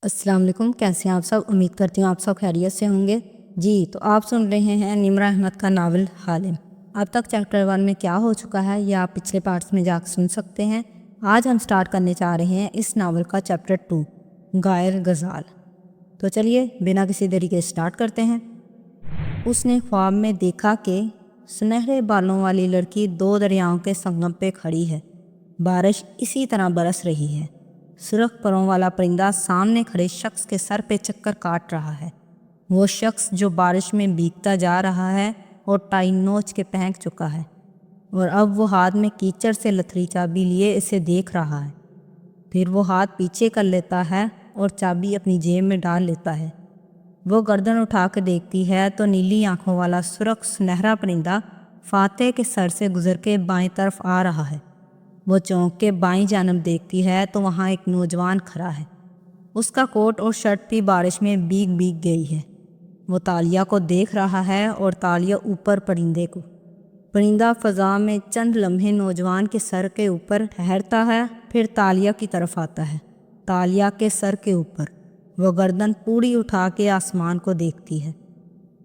السلام علیکم، کیسے ہیں آپ سب؟ امید کرتی ہوں آپ سب خیریت سے ہوں گے۔ جی تو آپ سن رہے ہیں نمرہ احمد کا ناول حالم۔ اب تک چیپٹر 1 میں کیا ہو چکا ہے یہ آپ پچھلے پارٹس میں جا کے سن سکتے ہیں۔ آج ہم سٹارٹ کرنے چاہ رہے ہیں اس ناول کا چیپٹر 2 غائر غزال۔ تو چلیے بنا کسی دیری کے سٹارٹ کرتے ہیں۔ اس نے خواب میں دیکھا کہ سنہرے بالوں والی لڑکی 2 دریاؤں کے سنگم پہ کھڑی ہے۔ بارش اسی طرح برس رہی ہے۔ سرخ پروں والا پرندہ سامنے کھڑے شخص کے سر پہ چکر کاٹ رہا ہے۔ وہ شخص جو بارش میں بھیگتا جا رہا ہے اور ٹائی نوچ کے پھینک چکا ہے، اور اب وہ ہاتھ میں کیچڑ سے لتھڑی چابی لیے اسے دیکھ رہا ہے۔ پھر وہ ہاتھ پیچھے کر لیتا ہے اور چابی اپنی جیب میں ڈال لیتا ہے۔ وہ گردن اٹھا کے دیکھتی ہے تو نیلی آنکھوں والا سرخ سنہرا پرندہ فاتح کے سر سے گزر کے بائیں طرف آ رہا ہے۔ وہ چونک کے بائیں جانب دیکھتی ہے تو وہاں ایک نوجوان کھڑا ہے۔ اس کا کوٹ اور شرٹ بھی بارش میں بھیگ گئی ہے۔ وہ تالیہ کو دیکھ رہا ہے اور تالیہ اوپر پرندے کو۔ پرندہ فضا میں چند لمحے نوجوان کے سر کے اوپر ٹھہرتا ہے، پھر تالیہ کی طرف آتا ہے۔ تالیہ کے سر کے اوپر وہ گردن پوری اٹھا کے آسمان کو دیکھتی ہے۔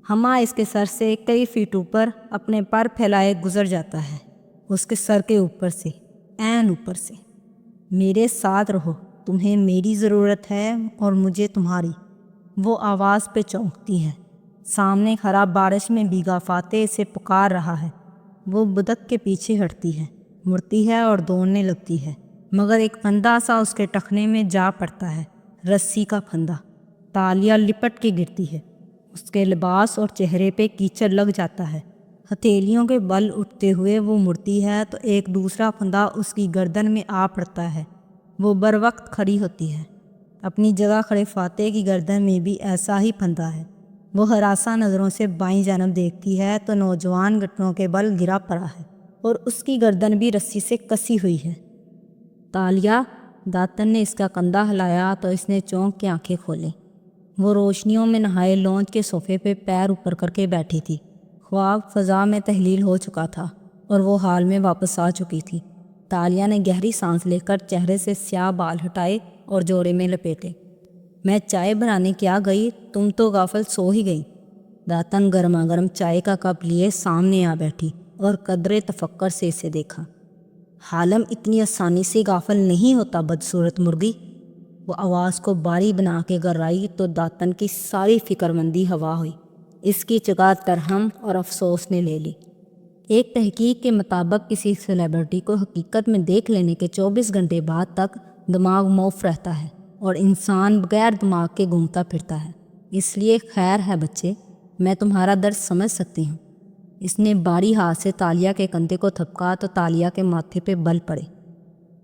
ہما اس کے سر سے کئی فیٹ اوپر اپنے پر پھیلائے گزر جاتا ہے، اس کے سر کے اوپر سے، عین اوپر سے۔ میرے ساتھ رہو، تمہیں میری ضرورت ہے اور مجھے تمہاری۔ وہ آواز پہ چونکتی ہے۔ سامنے کھڑا بارش میں بھیگا فاتح اسے پکار رہا ہے۔ وہ بدک کے پیچھے ہٹتی ہے، مڑتی ہے اور دوڑنے لگتی ہے، مگر ایک پھندا سا اس کے ٹخنے میں جا پڑتا ہے، رسی کا پھندا۔ تالیہ لپٹ کے گرتی ہے۔ اس کے لباس اور چہرے پہ کیچڑ لگ جاتا ہے۔ ہتھیلیوں کے بل اٹھتے ہوئے وہ مڑتی ہے تو ایک دوسرا پھندا اس کی گردن میں آ پڑتا ہے۔ وہ بروقت کھڑی ہوتی ہے۔ اپنی جگہ کھڑے فاتح کی گردن میں بھی ایسا ہی پھندا ہے۔ وہ ہراساں نظروں سے بائیں جانب دیکھتی ہے تو نوجوان گھٹنوں کے بل گرا پڑا ہے اور اس کی گردن بھی رسی سے کسی ہوئی ہے۔ تالیہ، داتن نے اس کا کندھا ہلایا تو اس نے چونک کے آنکھیں کھولیں۔ وہ روشنیوں میں نہائے لونج کے صوفے پہ پیر اوپر کر کے بیٹھی تھی۔ خواب فضا میں تحلیل ہو چکا تھا اور وہ حال میں واپس آ چکی تھی۔ تالیہ نے گہری سانس لے کر چہرے سے سیاہ بال ہٹائے اور جوڑے میں لپیٹے۔ میں چائے بنانے کیا گئی، تم تو غافل سو ہی گئی۔ داتن گرما گرم چائے کا کپ لیے سامنے آ بیٹھی اور قدرے تفکر سے اسے دیکھا۔ حالم اتنی آسانی سے غافل نہیں ہوتا بدصورت مرغی۔ وہ آواز کو باری بنا کے گرائی تو داتن کی ساری فکر مندی ہوا ہوئی۔ اس کی جگہ ترہم اور افسوس نے لے لی۔ ایک تحقیق کے مطابق کسی سیلیبریٹی کو حقیقت میں دیکھ لینے کے 24 گھنٹے بعد تک دماغ معاف رہتا ہے اور انسان بغیر دماغ کے گھومتا پھرتا ہے۔ اس لیے خیر ہے بچے، میں تمہارا درد سمجھ سکتی ہوں۔ اس نے باری ہاتھ سے تالیہ کے کندھے کو تھپکا تو تالیہ کے ماتھے پہ بل پڑے۔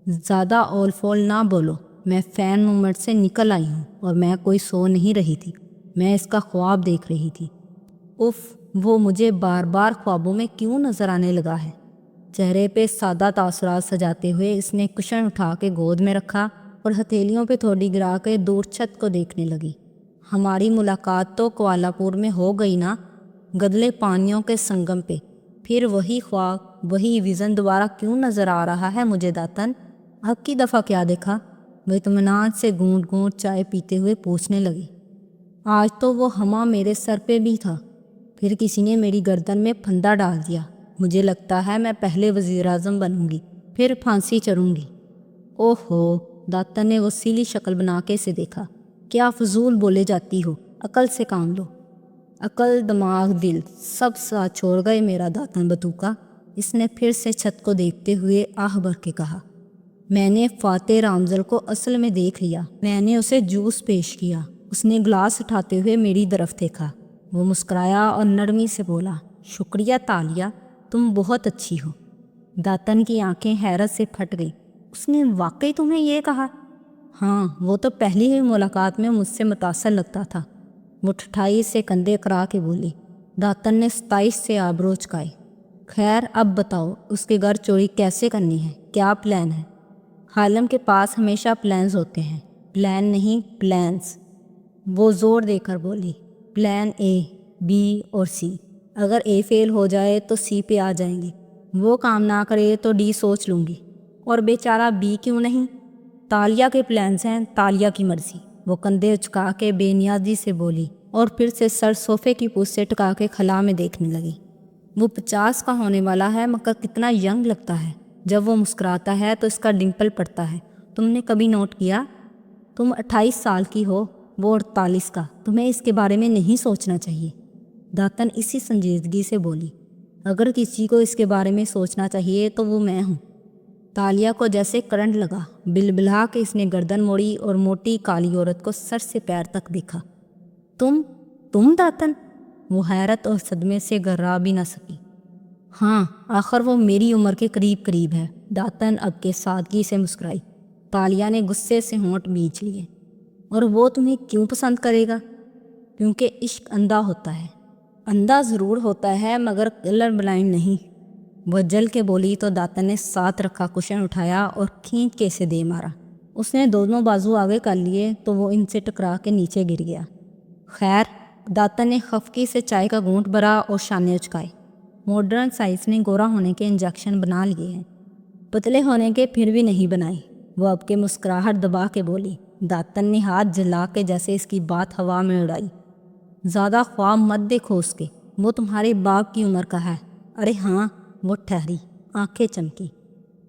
زیادہ اول فول نہ بولو، میں فین مومنٹ سے نکل آئی ہوں اور میں کوئی سو نہیں رہی تھی، میں اس کا خواب دیکھ رہی تھی۔ اف، وہ مجھے بار بار خوابوں میں کیوں نظر آنے لگا ہے؟ چہرے پہ سادہ تاثرات سجاتے ہوئے اس نے کشن اٹھا کے گود میں رکھا اور ہتھیلیوں پہ تھوڑی گرا کے دور چھت کو دیکھنے لگی۔ ہماری ملاقات تو کوالالمپور میں ہو گئی نا، گدلے پانیوں کے سنگم پہ۔ پھر وہی خواب، وہی ویژن دوبارہ کیوں نظر آ رہا ہے مجھے داتن؟ اب کی دفعہ کیا دیکھا؟ وہ اطمینان سے گھونٹ گھونٹ چائے پیتے ہوئے پوچھنے لگی۔ آج تو وہ ہما میرے سر پہ بھی تھا، پھر کسی نے میری گردن میں پھندا ڈال دیا۔ مجھے لگتا ہے میں پہلے وزیر اعظم بنوں گی، پھر پھانسی چڑھوں گی۔ اوہو، داتن نے غصیلی شکل بنا کے اسے دیکھا۔ کیا فضول بولے جاتی ہو، عقل سے کام لو۔ عقل، دماغ، دل سب ساتھ چھوڑ گئے میرا داتن بتوکا۔ اس نے پھر سے چھت کو دیکھتے ہوئے آہ بھر کے کہا۔ میں نے فاتح رامزل کو اصل میں دیکھ لیا، میں نے اسے جوس پیش کیا۔ اس نے گلاس اٹھاتے ہوئے میری طرف دیکھا۔ وہ مسکرایا اور نرمی سے بولا، شکریہ تالیہ، تم بہت اچھی ہو۔ داتن کی آنکھیں حیرت سے پھٹ گئیں۔ اس نے واقعی تمہیں یہ کہا؟ ہاں، وہ تو پہلی ہی ملاقات میں مجھ سے متاثر لگتا تھا۔ وہ ٹھٹائی سے کندھے کرا کے بولی۔ داتن نے ستائش سے آبرو چکائے۔ خیر اب بتاؤ، اس کے گھر چوری کیسے کرنی ہے، کیا پلان ہے؟ حالم کے پاس ہمیشہ پلانز ہوتے ہیں، پلان نہیں پلانز۔ وہ زور دے کر بولی۔ پلان اے، بی اور سی، اگر اے فیل ہو جائے تو سی پہ آ جائیں گے، وہ کام نہ کرے تو ڈی سوچ لوں گی، اور بیچارہ بی کیوں نہیں؟ تالیہ کے پلانز ہیں، تالیہ کی مرضی۔ وہ کندھے اچکا کے بے نیازی سے بولی اور پھر سے سر صوفے کی پوچھ سے ٹکا کے خلا میں دیکھنے لگی۔ وہ 50 کا ہونے والا ہے مگر کتنا ینگ لگتا ہے۔ جب وہ مسکراتا ہے تو اس کا ڈمپل پڑتا ہے۔ تم نے کبھی نوٹ کیا؟ تم 28 سال کی ہو، وہ 48 کا۔ تمہیں اس کے بارے میں نہیں سوچنا چاہیے۔ داتن اسی سنجیدگی سے بولی۔ اگر کسی کو اس کے بارے میں سوچنا چاہیے تو وہ میں ہوں۔ تالیہ کو جیسے کرنٹ لگا۔ بلبلا کے اس نے گردن موڑی اور موٹی کالی عورت کو سر سے پیر تک دیکھا۔ تم داتن؟ وہ حیرت اور صدمے سے گھرا بھی نہ سکی۔ ہاں، آخر وہ میری عمر کے قریب ہے۔ داتن اب کے سادگی سے مسکرائی۔ تالیہ نے غصے سے ہونٹ بھینچ لیے۔ اور وہ تمہیں کیوں پسند کرے گا؟ کیونکہ عشق اندھا ہوتا ہے۔ اندھا ضرور ہوتا ہے مگر کلر بلائنڈ نہیں۔ وہ جل کے بولی تو داتن نے ساتھ رکھا کشن اٹھایا اور کھینچ کے اسے دے مارا۔ اس نے دونوں بازو آگے کر لیے تو وہ ان سے ٹکرا کے نیچے گر گیا۔ خیر، داتن نے خفقی سے چائے کا گھونٹ بھرا اور شانے اچکائے۔ ماڈرن سائنس نے گورا ہونے کے انجیکشن بنا لیے ہیں، پتلے ہونے کے پھر بھی نہیں بنائے۔ وہ اب کے مسکراہٹ دبا کے بولی۔ داتن نے ہاتھ جلا کے جیسے اس کی بات ہوا میں اڑائی۔ زیادہ خواب مت دیکھو اس کے، وہ تمہارے باپ کی عمر کا ہے۔ ارے ہاں، وہ ٹھہری، آنکھیں چمکی۔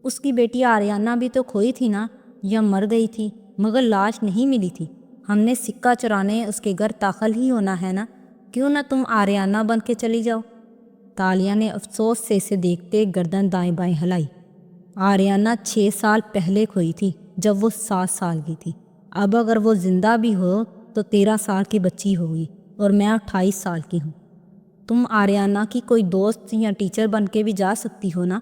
اس کی بیٹی آریانہ بھی تو کھوئی تھی نا، یا مر گئی تھی، مگر لاش نہیں ملی تھی۔ ہم نے سکہ چرانے اس کے گھر داخل ہی ہونا ہے نا، کیوں نہ تم آریانہ بن کے چلی جاؤ؟ تالیہ نے افسوس سے اسے دیکھتے گردن دائیں بائیں ہلائی۔ آریانہ 6 سال پہلے کھوئی تھی جب وہ 7 سال کی تھی۔ اب اگر وہ زندہ بھی ہو تو 13 سال کی بچی ہوگی اور میں 28 سال کی ہوں۔ تم آریانہ کی کوئی دوست یا ٹیچر بن کے بھی جا سکتی ہو نا۔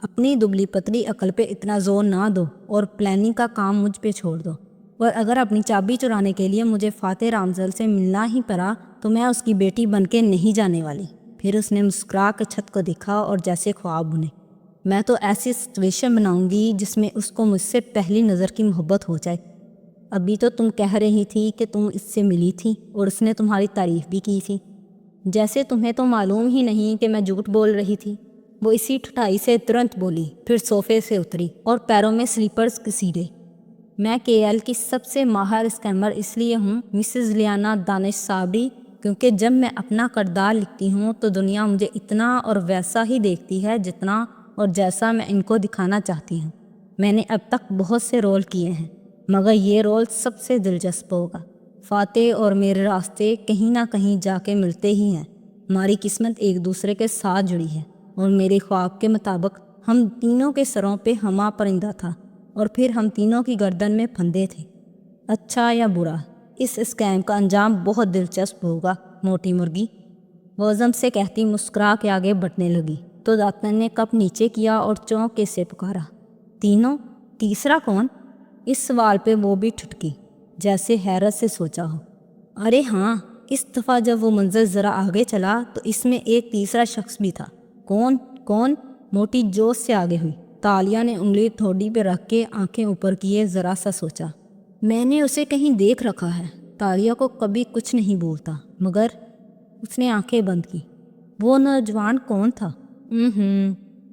اپنی دبلی پتلی عقل پہ اتنا زور نہ دو اور پلاننگ کا کام مجھ پہ چھوڑ دو۔ اور اگر اپنی چابی چرانے کے لیے مجھے فاتح رامزل سے ملنا ہی پڑا تو میں اس کی بیٹی بن کے نہیں جانے والی۔ پھر اس نے مسکرا کے چھت کو دیکھا اور جیسے خواب بنے۔ میں تو ایسی سچویشن بناؤں گی جس میں اس کو مجھ سے پہلی نظر کی محبت ہو جائے۔ ابھی تو تم کہہ رہی تھی کہ تم اس سے ملی تھی اور اس نے تمہاری تعریف بھی کی تھی، جیسے تمہیں تو معلوم ہی نہیں کہ میں جھوٹ بول رہی تھی۔ وہ اسی ٹھٹائی سے ترنت بولی، پھر صوفے سے اتری اور پیروں میں سلیپرز گھسیٹے۔ میں KL کی سب سے ماہر اسکیمر اس لیے ہوں مسز لیانا دانش صابری، کیونکہ جب میں اپنا کردار لکھتی ہوں تو دنیا مجھے اتنا اور ویسا ہی دیکھتی ہے جتنا اور جیسا میں ان کو دکھانا چاہتی ہوں۔ میں نے اب تک بہت سے رول کیے ہیں مگر یہ رول سب سے دلچسپ ہوگا۔ فاتح اور میرے راستے کہیں نہ کہیں جا کے ملتے ہی ہیں۔ ہماری قسمت ایک دوسرے کے ساتھ جڑی ہے اور میرے خواب کے مطابق ہم تینوں کے سروں پہ ہمہ پرندہ تھا اور پھر ہم تینوں کی گردن میں پھندے تھے۔ اچھا یا برا، اس اسکیم کا انجام بہت دلچسپ ہوگا موٹی مرغی، وہ عزم سے کہتی مسکرا کے آگے بڑھنے لگی تو داتن نے کپ نیچے کیا اور چونک کے سے پکارا، تینوں؟ تیسرا کون؟ اس سوال پہ وہ بھی ٹھٹکی، جیسے حیرت سے سوچا ہو۔ ارے ہاں، اس دفعہ جب وہ منظر ذرا آگے چلا تو اس میں ایک تیسرا شخص بھی تھا۔ کون؟ موٹی جوش سے آگے ہوئی۔ تالیہ نے انگلی ٹھوڈی پہ رکھ کے آنکھیں اوپر کیے ذرا سا سوچا۔ میں نے اسے کہیں دیکھ رکھا ہے۔ تالیہ کو کبھی کچھ نہیں بولتا مگر اس نے آنکھیں بند کی۔ وہ نوجوان کون تھا؟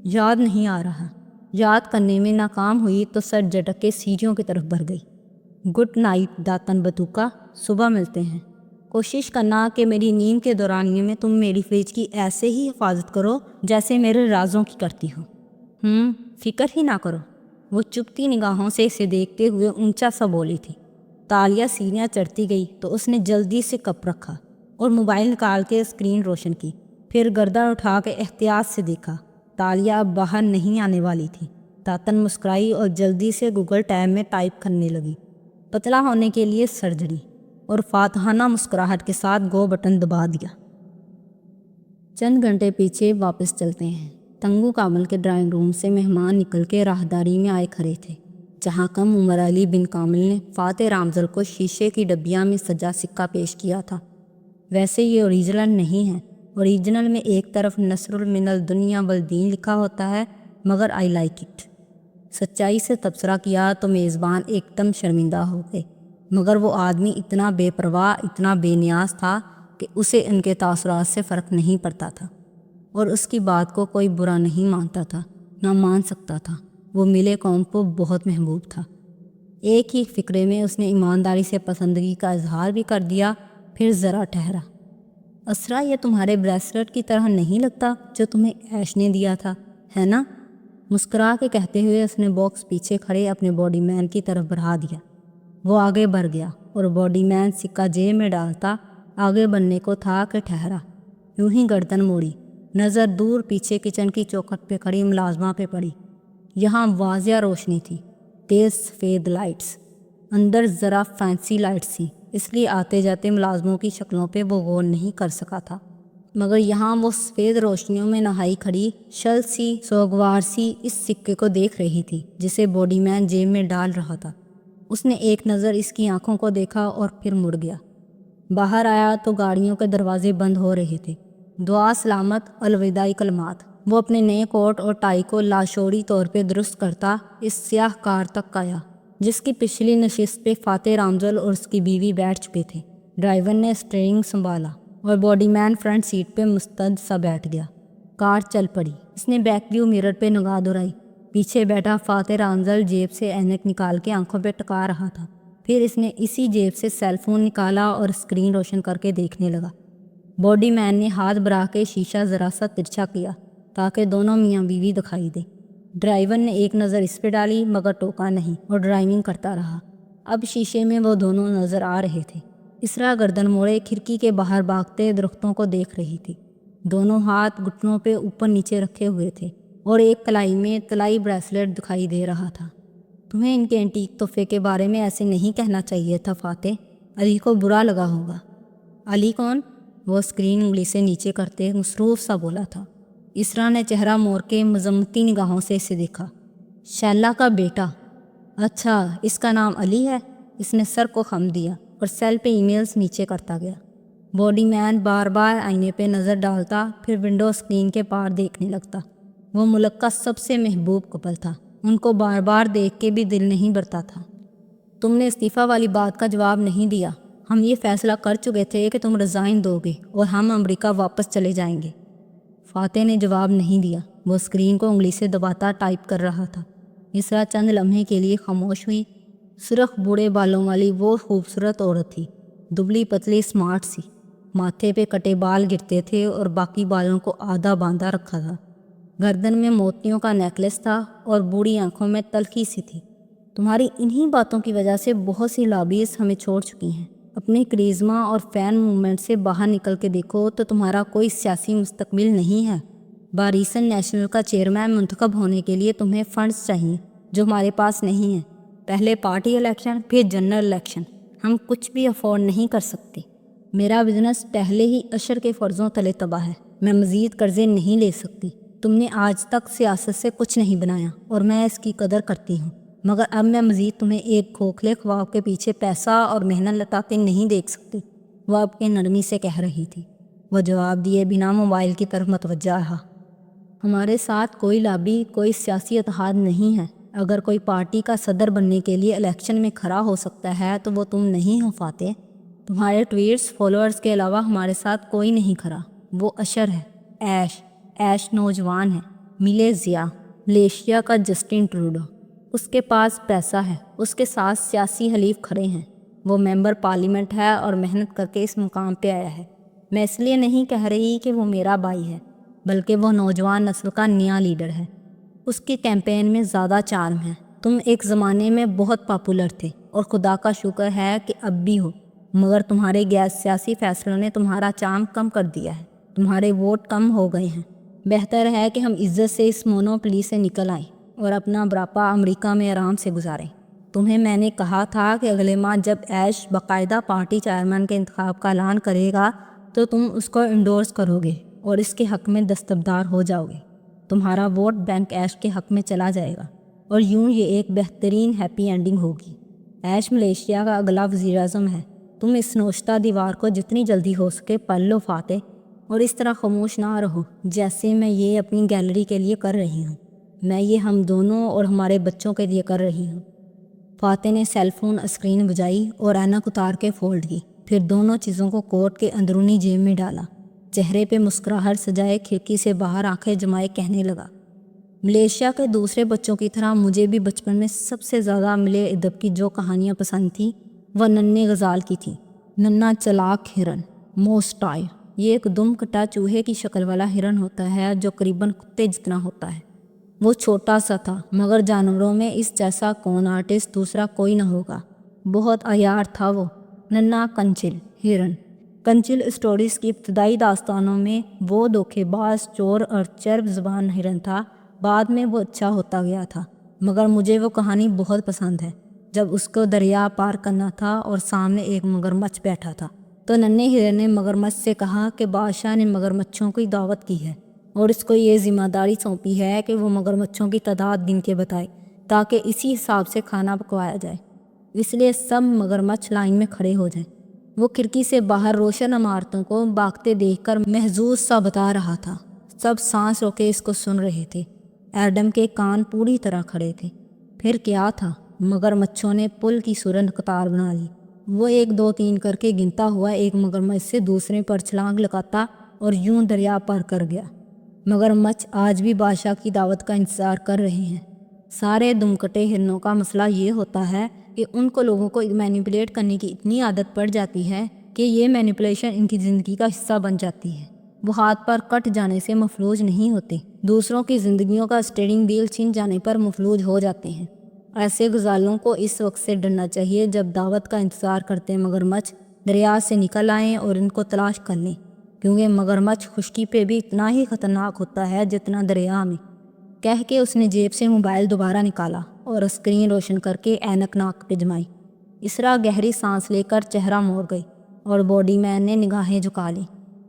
یاد نہیں آ رہا۔ یاد کرنے میں ناکام ہوئی تو سر جھٹک کے سیڑھیوں کی طرف بڑھ گئی۔ گڈ نائٹ داتن بتوکا، صبح ملتے ہیں۔ کوشش کرنا کہ میری نیند کے دورانیے میں تم میری فریج کی ایسے ہی حفاظت کرو جیسے میرے رازوں کی کرتی ہو۔ فکر ہی نہ کرو۔ وہ چپتی نگاہوں سے اسے دیکھتے ہوئے اونچا سا بولی تھی۔ تالیہ سیڑھیاں چڑھتی گئی تو اس نے جلدی سے کپ رکھا اور موبائل نکال کے اسکرین روشن کی، پھر گردن اٹھا کے احتیاط سے دیکھا۔ تالیہ اب باہر نہیں آنے والی تھی۔ داتن مسکرائی اور جلدی سے گوگل ٹیب میں ٹائپ کرنے لگی، پتلا ہونے کے لیے سرجری، اور فاتحانہ مسکراہٹ کے ساتھ گو بٹن دبا دیا۔ چند گھنٹے پیچھے واپس چلتے ہیں۔ تنگو کامل کے ڈرائنگ روم سے مہمان نکل کے راہداری میں آئے کھڑے تھے، جہاں کم عمر علی بن کامل نے فاتح رامزل کو شیشے کی ڈبیاں میں سجا سکہ پیش کیا تھا۔ ویسے یہ اوریجنل نہیں ہے۔ اوریجنل میں ایک طرف نصر من الدنیا والدین لکھا ہوتا ہے، مگر آئی لائک اٹ۔ سچائی سے تبصرہ کیا تو میزبان ایک دم شرمندہ ہو گئے، مگر وہ آدمی اتنا بے پرواہ، اتنا بے نیاز تھا کہ اسے ان کے تاثرات سے فرق نہیں پڑتا تھا، اور اس کی بات کو کوئی برا نہیں مانتا تھا، نہ مان سکتا تھا۔ وہ ملے قوم کو بہت محبوب تھا۔ ایک ہی فکرے میں اس نے ایمانداری سے پسندگی کا اظہار بھی کر دیا۔ پھر ذرا ٹھہرا۔ اسرا، یہ تمہارے بریسلیٹ کی طرح نہیں لگتا جو تمہیں ایش نے دیا تھا، ہے نا؟ مسکرا کے کہتے ہوئے اس نے باکس پیچھے کھڑے اپنے باڈی مین کی طرف بڑھا دیا۔ وہ آگے بڑھ گیا اور باڈی مین سکہ جیب میں ڈالتا آگے بڑھنے کو تھا کہ ٹھہرا۔ یوں ہی گردن موڑی، نظر دور پیچھے کچن کی چوکھٹ پہ کھڑی ملازمہ پہ پڑی۔ یہاں واضح روشنی تھی، تیز سفید لائٹس، اندر ذرا فینسی لائٹس تھیں، اس لیے آتے جاتے ملازموں کی شکلوں پہ وہ غور نہیں کر سکا تھا، مگر یہاں وہ سفید روشنیوں میں نہائی کھڑی شل سی سوگوار سی اس سکے کو دیکھ رہی تھی جسے باڈی مین جیب میں ڈال رہا تھا۔ اس نے ایک نظر اس کی آنکھوں کو دیکھا اور پھر مڑ گیا۔ باہر آیا تو گاڑیوں کے دروازے بند ہو رہے تھے۔ دعا سلامت الوداعی کلمات۔ وہ اپنے نئے کوٹ اور ٹائی کو لاشعوری طور پہ درست کرتا اس سیاہ کار تک آیا جس کی پچھلی نشست پہ فاتح رامزل اور اس کی بیوی بیٹھ چکے تھے۔ ڈرائیور نے اسٹیئرنگ سنبھالا اور باڈی مین فرنٹ سیٹ پہ مستعد سا بیٹھ گیا۔ کار چل پڑی۔ اس نے بیک ویو میرر پہ نگاہ دہرائی۔ پیچھے بیٹھا فاتح رامزل جیب سے اینک نکال کے آنکھوں پہ ٹکا رہا تھا۔ پھر اس نے اسی جیب سے سیل فون نکالا اور اسکرین روشن کر کے دیکھنے لگا۔ باڈی مین نے ہاتھ بڑھا کے شیشہ ذرا سا ترچھا کیا تاکہ دونوں میاں بیوی دکھائی دے۔ ڈرائیور نے ایک نظر اس پہ ڈالی مگر ٹوکا نہیں اور ڈرائیونگ کرتا رہا۔ اب شیشے میں وہ دونوں نظر آ رہے تھے۔ اسرا گردن موڑے کھڑکی کے باہر بھاگتے درختوں کو دیکھ رہی تھی۔ دونوں ہاتھ گھٹنوں پہ اوپر نیچے رکھے ہوئے تھے اور ایک کلائی میں طلائی بریسلیٹ دکھائی دے رہا تھا۔ تمہیں ان کے اینٹیک تحفے کے بارے میں ایسے نہیں کہنا چاہیے تھا فاتح، علی کو برا لگا ہوگا۔ علی کون؟ وہ اسکرین انگلی سے نیچے کرتے مصروف سا بولا تھا۔ اسرا نے چہرہ موڑ کے مذمتی نگاہوں سے اسے دیکھا۔ شیلا کا بیٹا؟ اچھا، اس کا نام علی ہے؟ اس نے سر کو خم دیا اور سیل پہ ای میلز نیچے کرتا گیا۔ باڈی مین بار بار آئینے پہ نظر ڈالتا پھر ونڈو اسکرین کے پار دیکھنے لگتا۔ وہ ملک کا سب سے محبوب کپل تھا، ان کو بار بار دیکھ کے بھی دل نہیں بھرتا تھا۔ تم نے استعفیٰ والی بات کا جواب نہیں دیا۔ ہم یہ فیصلہ کر چکے تھے کہ تم ریزائن دو گے اور ہم امریکہ واپس چلے جائیں گے۔ فاتح نے جواب نہیں دیا۔ وہ اسکرین کو انگلی سے دباتا ٹائپ کر رہا تھا۔ اسرا چند لمحے کے لیے خاموش ہوئی۔ سرخ بوڑھے بالوں والی وہ خوبصورت عورت تھی، دبلی پتلی سمارٹ سی، ماتھے پہ کٹے بال گرتے تھے اور باقی بالوں کو آدھا باندھا رکھا تھا۔ گردن میں موتیوں کا نیکلس تھا اور بوڑھی آنکھوں میں تلخی سی تھی۔ تمہاری انہی باتوں کی وجہ سے بہت سی لابیز ہمیں چھوڑ چکی ہیں۔ اپنے کرزما اور فین موومنٹ سے باہر نکل کے دیکھو تو تمہارا کوئی سیاسی مستقبل نہیں ہے۔ باریسن نیشنل کا چیئرمین منتخب ہونے کے لیے تمہیں فنڈز چاہیے جو ہمارے پاس نہیں ہیں۔ پہلے پارٹی الیکشن پھر جنرل الیکشن، ہم کچھ بھی افورڈ نہیں کر سکتے۔ میرا بزنس پہلے ہی عشر کے فرضوں تلے تباہ ہے، میں مزید قرضے نہیں لے سکتی۔ تم نے آج تک سیاست سے کچھ نہیں بنایا اور میں اس کی قدر کرتی ہوں، مگر اب میں مزید تمہیں ایک کھوکھلے خواب کے پیچھے پیسہ اور محنت لٹاتے نہیں دیکھ سکتی۔ وہ اب کے نرمی سے کہہ رہی تھی۔ وہ جواب دیے بنا موبائل کی طرف متوجہ رہا۔ ہمارے ساتھ کوئی لابی، کوئی سیاسی اتحاد نہیں ہے۔ اگر کوئی پارٹی کا صدر بننے کے لیے الیکشن میں کھڑا ہو سکتا ہے تو وہ تم نہیں ہو فاتح۔ تمہارے ٹویٹس فالوورز کے علاوہ ہمارے ساتھ کوئی نہیں کھڑا۔ وہ عشر ہے، ایش نوجوان ہے، ملے ضیاء، ملیشیا کا جسٹن ٹروڈو۔ اس کے پاس پیسہ ہے، اس کے ساتھ سیاسی حلیف کھڑے ہیں، وہ ممبر پارلیمنٹ ہے اور محنت کر کے اس مقام پہ آیا ہے۔ میں اس لیے نہیں کہہ رہی کہ وہ میرا بھائی ہے، بلکہ وہ نوجوان نسل کا نیا لیڈر ہے۔ اس کی کیمپین میں زیادہ چارم ہے۔ تم ایک زمانے میں بہت پاپولر تھے اور خدا کا شکر ہے کہ اب بھی ہو، مگر تمہارے غیر سیاسی فیصلوں نے تمہارا چارم کم کر دیا ہے، تمہارے ووٹ کم ہو گئے ہیں۔ بہتر ہے کہ ہم عزت سے اس مونوپلی سے نکل آئیں اور اپنا بڑھاپا امریکہ میں آرام سے گزاریں۔ تمہیں میں نے کہا تھا کہ اگلے ماہ جب ایش باقاعدہ پارٹی چیئرمین کے انتخاب کا اعلان کرے گا تو تم اس کو انڈورس کرو گے اور اس کے حق میں دستبردار ہو جاؤ گے۔ تمہارا ووٹ بینک ایش کے حق میں چلا جائے گا اور یوں یہ ایک بہترین ہیپی اینڈنگ ہوگی۔ ایش ملیشیا کا اگلا وزیر اعظم ہے۔ تم اس نوشتہ دیوار کو جتنی جلدی ہو سکے پڑھ لو فاتح، اور اس طرح خاموش نہ رہو جیسے میں یہ اپنی گیلری کے لیے کر رہی ہوں۔ میں یہ ہم دونوں اور ہمارے بچوں کے لیے کر رہی ہوں۔ فاتح نے سیل فون اسکرین بجائی اور اینک اتار کے فولڈ کی، پھر دونوں چیزوں کو کوٹ کے اندرونی جیب میں ڈالا۔ چہرے پہ مسکراہٹ سجائے کھڑکی سے باہر آنکھیں جمائے کہنے لگا، ملیشیا کے دوسرے بچوں کی طرح مجھے بھی بچپن میں سب سے زیادہ ملے ادب کی جو کہانیاں پسند تھیں وہ ننھے غزال کی تھی۔ ننھا چلاک ہرن موسٹائر، یہ ایک دم کٹا چوہے کی شکل والا ہرن ہوتا ہے جو قریباً کتے جتنا ہوتا ہے۔ وہ چھوٹا سا تھا مگر جانوروں میں اس جیسا کون آرٹسٹ دوسرا کوئی نہ ہوگا، بہت عیار تھا وہ۔ ننھا کنچل ہرن، کنچل اسٹوریز کی ابتدائی داستانوں میں وہ دھوکے باز، چور اور چرب زبان ہرن تھا۔ بعد میں وہ اچھا ہوتا گیا تھا، مگر مجھے وہ کہانی بہت پسند ہے۔ جب اس کو دریا پار کرنا تھا اور سامنے ایک مگرمچھ بیٹھا تھا تو ننھے ہرن نے مگرمچھ سے کہا کہ بادشاہ نے مگرمچھوں کی دعوت کی ہے اور اس کو یہ ذمہ داری سونپی ہے کہ وہ مگرمچھوں کی تعداد گن کے بتائے تاکہ اسی حساب سے کھانا پکوایا جائے۔ اس لیے سب مگرمچھ لائن میں کھڑے ہو جائیں۔ وہ کھڑکی سے باہر روشن عمارتوں کو بھاگتے دیکھ کر محظوظ سا بتا رہا تھا۔ سب سانس روکے اس کو سن رہے تھے۔ ایڈم کے کان پوری طرح کھڑے تھے۔ پھر کیا تھا؟ مگرمچھوں نے پل کی صورت قطار بنا لی۔ وہ 1 2 3 کر کے گنتا ہوا ایک مگرمچھ سے دوسرے پر چھلانگ لگاتا اور یوں دریا پار کر گیا۔ مگرمچھ آج بھی بادشاہ کی دعوت کا انتظار کر رہے ہیں۔ سارے دمکٹے ہرنوں کا مسئلہ یہ ہوتا ہے کہ ان کو لوگوں کو مینیپولیٹ کرنے کی اتنی عادت پڑ جاتی ہے کہ یہ مینیپولیشن ان کی زندگی کا حصہ بن جاتی ہے۔ وہ ہاتھ پر کٹ جانے سے مفلوج نہیں ہوتے، دوسروں کی زندگیوں کا اسٹیئرنگ وہیل چھن جانے پر مفلوج ہو جاتے ہیں۔ ایسے غزالوں کو اس وقت سے ڈرنا چاہیے جب دعوت کا انتظار کرتے مگرمچھ دریا سے نکل آئیں اور ان کو تلاش کر لیں، کیونکہ مگرمچھ خشکی پہ بھی اتنا ہی خطرناک ہوتا ہے جتنا دریا میں۔ کہہ کے اس نے جیب سے موبائل دوبارہ نکالا اور اسکرین روشن کر کے اینک ناک پہ جمائی۔ اسرا گہری سانس لے کر چہرہ موڑ گئی اور باڈی مین نے نگاہیں جھکا لی۔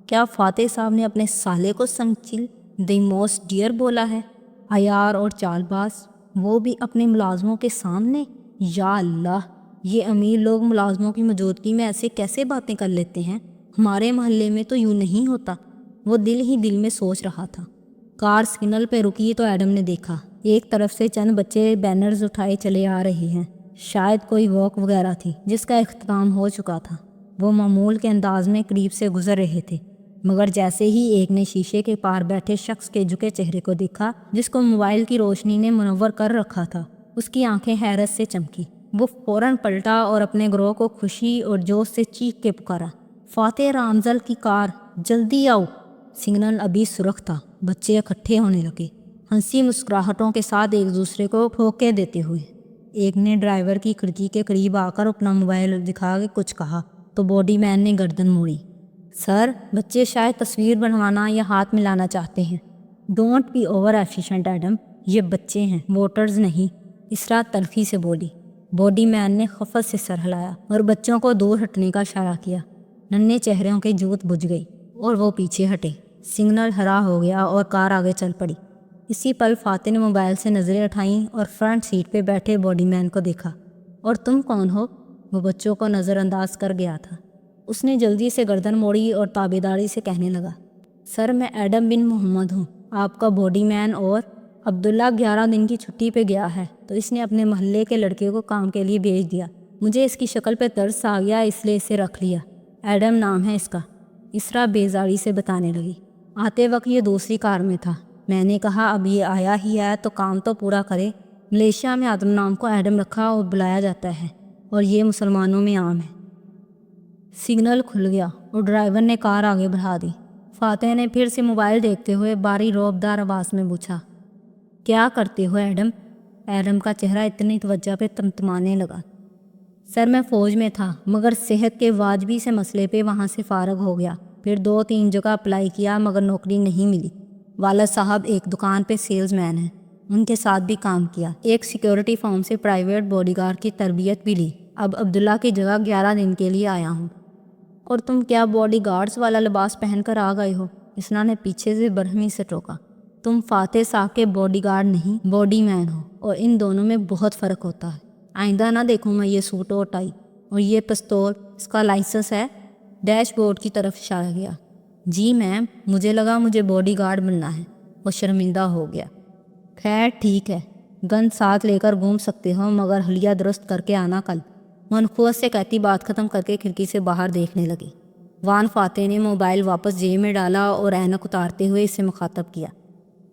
کیا فاتح صاحب نے اپنے سالے کو سنچل دی موسٹ ڈیئر بولا ہے؟ عیار اور چال باز، وہ بھی اپنے ملازموں کے سامنے؟ یا اللہ، یہ امیر لوگ ملازموں کی موجودگی میں ایسے کیسے باتیں کر لیتے ہیں؟ ہمارے محلے میں تو یوں نہیں ہوتا۔ وہ دل ہی دل میں سوچ رہا تھا۔ کار سگنل پہ رکی تو ایڈم نے دیکھا ایک طرف سے چند بچے بینرز اٹھائے چلے آ رہے ہیں۔ شاید کوئی واک وغیرہ تھی جس کا اختتام ہو چکا تھا۔ وہ معمول کے انداز میں قریب سے گزر رہے تھے، مگر جیسے ہی ایک نے شیشے کے پار بیٹھے شخص کے جھکے چہرے کو دیکھا جس کو موبائل کی روشنی نے منور کر رکھا تھا، اس کی آنکھیں حیرت سے چمکی۔ وہ فوراً پلٹا اور اپنے گروہ کو خوشی اور جوش سے چیخ کے پکارا، فاتح رامزل کی کار، جلدی آؤ۔ سگنل ابھی سرخ تھا۔ بچے اکٹھے ہونے لگے، ہنسی مسکراہٹوں کے ساتھ ایک دوسرے کو ٹھوکے دیتے ہوئے۔ ایک نے ڈرائیور کی کھڑکی کے قریب آ کر اپنا موبائل دکھا کے کچھ کہا تو باڈی مین نے گردن موڑی۔ سر، بچے شاید تصویر بنوانا یا ہاتھ ملانا چاہتے ہیں۔ Don't be over efficient Adam, یہ بچے ہیں، ووٹرز نہیں، اسرا تلخی سے بولی۔ باڈی مین نے خفت سے سر ہلایا اور بچوں کو دور ہٹنے کا اشارہ کیا۔ ننھے چہروں کی جوت بجھ گئی اور وہ پیچھے ہٹے۔ سگنل ہرا ہو گیا اور کار آگے چل پڑی۔ اسی پل فاتح نے موبائل سے نظریں اٹھائیں اور فرنٹ سیٹ پہ بیٹھے باڈی مین کو دیکھا۔ اور تم کون ہو؟ وہ بچوں کو نظر انداز کر گیا تھا۔ اس نے جلدی سے گردن موڑی اور تابیداری سے کہنے لگا، سر میں ایڈم بن محمد ہوں، آپ کا باڈی مین، اور عبداللہ 11 دن کی چھٹی پہ گیا ہے تو اس نے اپنے محلے کے لڑکے کو کام کے لیے بھیج دیا۔ مجھے اس کی شکل پہ ترس آ گیا اس لیے اسے رکھ لیا۔ ایڈم نام ہے اس کا، اسرا بیزاری سے بتانے لگی۔ آتے وقت یہ دوسری کار میں تھا۔ میں نے کہا اب یہ آیا ہی ہے تو کام تو پورا کرے۔ ملیشیا میں آدم نام کو ایڈم رکھا اور بلایا جاتا ہے اور یہ مسلمانوں میں عام ہے۔ سگنل کھل گیا اور ڈرائیور نے کار آگے بڑھا دی۔ فاتح نے پھر سے موبائل دیکھتے ہوئے باری روبدار آواز میں پوچھا، کیا کرتے ہو ایڈم؟ ایڈم کا چہرہ اتنی توجہ پہ تمتمانے لگا۔ سر میں فوج میں تھا مگر صحت کے واجبی سے مسئلے پہ وہاں سے فارغ ہو گیا۔ پھر 2 3 جگہ اپلائی کیا مگر نوکری نہیں ملی۔ والد صاحب ایک دکان پہ سیلز مین ہیں، ان کے ساتھ بھی کام کیا۔ ایک سیکیورٹی فرم سے پرائیویٹ باڈی گارڈ کی تربیت بھی لی۔ اب عبداللہ کی جگہ 11 دن کے لیے آیا ہوں۔ اور تم کیا باڈی گارڈز والا لباس پہن کر آ گئے ہو؟ اسنا نے پیچھے سے برہمی سے ٹوکا۔ تم فاتح صاحب کے باڈی گارڈ نہیں، باڈی مین ہو، اور ان دونوں میں بہت فرق ہوتا ہے۔ آئندہ نہ دیکھوں میں یہ سوٹ اور ٹائی اور یہ پستول، اس کا لائسنس ہے؟ ڈیش بورڈ کی طرف اشارہ کیا۔ جی میم، مجھے لگا مجھے باڈی گارڈ بننا ہے۔ وہ شرمندہ ہو گیا۔ خیر ٹھیک ہے، گن ساتھ لے کر گھوم سکتے ہو مگر حلیہ درست کر کے آنا کل۔ منقوت سے کہتی بات ختم کر کے کھڑکی سے باہر دیکھنے لگی۔ وان فاتح نے موبائل واپس جیب میں ڈالا اور اینک اتارتے ہوئے اسے مخاطب کیا،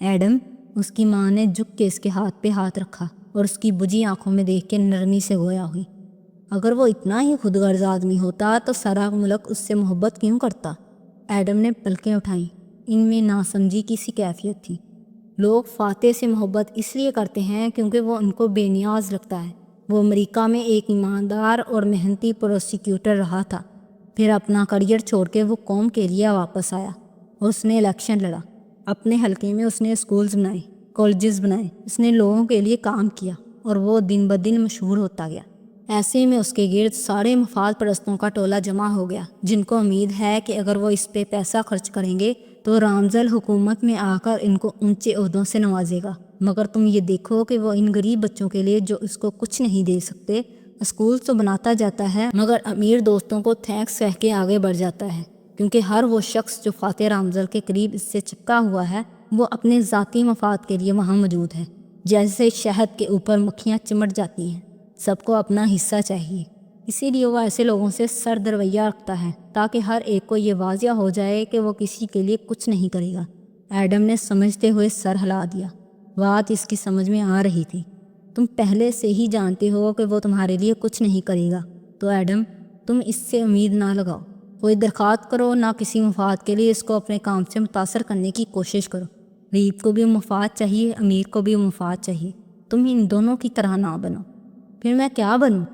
ایڈم، اس کی ماں نے جھک کے اس کے ہاتھ پہ ہاتھ رکھا اور اس کی بجھی آنکھوں میں دیکھ کے نرمی سے گویا ہوئی۔ اگر وہ اتنا ہی خود غرض آدمی ہوتا تو سارا ملک اس سے محبت کیوں کرتا؟ ایڈم نے پلکیں اٹھائیں۔ ان میں ناسمجھی کی سی کیفیت تھی۔ لوگ فاتح سے محبت اس لیے کرتے ہیں کیونکہ وہ ان کو بے نیاز لگتا ہے۔ وہ امریکہ میں ایک ایماندار اور محنتی پروسیکیوٹر رہا تھا، پھر اپنا کریئر چھوڑ کے وہ قوم کے لیے واپس آیا اور اس نے الیکشن لڑا۔ اپنے حلقے میں اس نے اسکولز بنائے، کالجز بنائے، اس نے لوگوں کے لیے کام کیا اور وہ دن بدن مشہور ہوتا گیا۔ ایسے میں اس کے گرد سارے مفاد پرستوں کا ٹولہ جمع ہو گیا، جن کو امید ہے کہ اگر وہ اس پہ پیسہ خرچ کریں گے تو رامزل حکومت میں آ کر ان کو اونچے عہدوں سے نوازے گا۔ مگر تم یہ دیکھو کہ وہ ان غریب بچوں کے لیے جو اس کو کچھ نہیں دے سکتے، اسکول تو بناتا جاتا ہے مگر امیر دوستوں کو تھینکس کہہ کے آگے بڑھ جاتا ہے، کیونکہ ہر وہ شخص جو فاتح رامزل کے قریب اس سے چپکا ہوا ہے وہ اپنے ذاتی مفاد کے لیے وہاں موجود ہے۔ جیسے شہد کے اوپر مکھیاں چمٹ جاتی ہیں، سب کو اپنا حصہ چاہیے، اسی لیے وہ ایسے لوگوں سے سرد رویہ رکھتا ہے تاکہ ہر ایک کو یہ واضح ہو جائے کہ وہ کسی کے لیے کچھ نہیں کرے گا۔ ایڈم نے سمجھتے ہوئے سر ہلا دیا۔ بات اس کی سمجھ میں آ رہی تھی۔ تم پہلے سے ہی جانتے ہو کہ وہ تمہارے لیے کچھ نہیں کرے گا، تو ایڈم تم اس سے امید نہ لگاؤ۔ کوئی درخواست کرو نہ کسی مفاد کے لیے اس کو اپنے کام سے متاثر کرنے کی کوشش کرو۔ غریب کو بھی مفاد چاہیے، امیر کو بھی مفاد چاہیے، تم ان دونوں کی طرح نہ بنو۔ پھر میں کیا بنوں؟